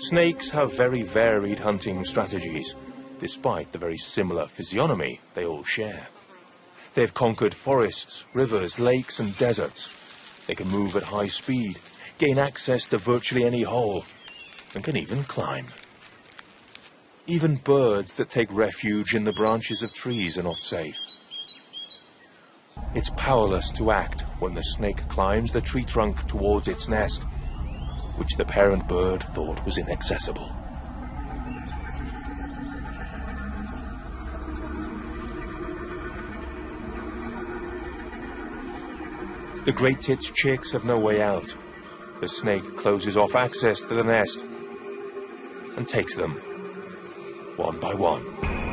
Snakes have very varied hunting strategies, despite the very similar physiognomy they all share. They've conquered forests, rivers, lakes and deserts. They can move at high speed, gain access to virtually any hole, and can even climb. Even birds that take refuge in the branches of trees are not safe. It's powerless to act when the snake climbs the tree trunk towards its nest, which the parent bird thought was inaccessible. The great tit's chicks have no way out. The snake closes off access to the nest and takes them one by one.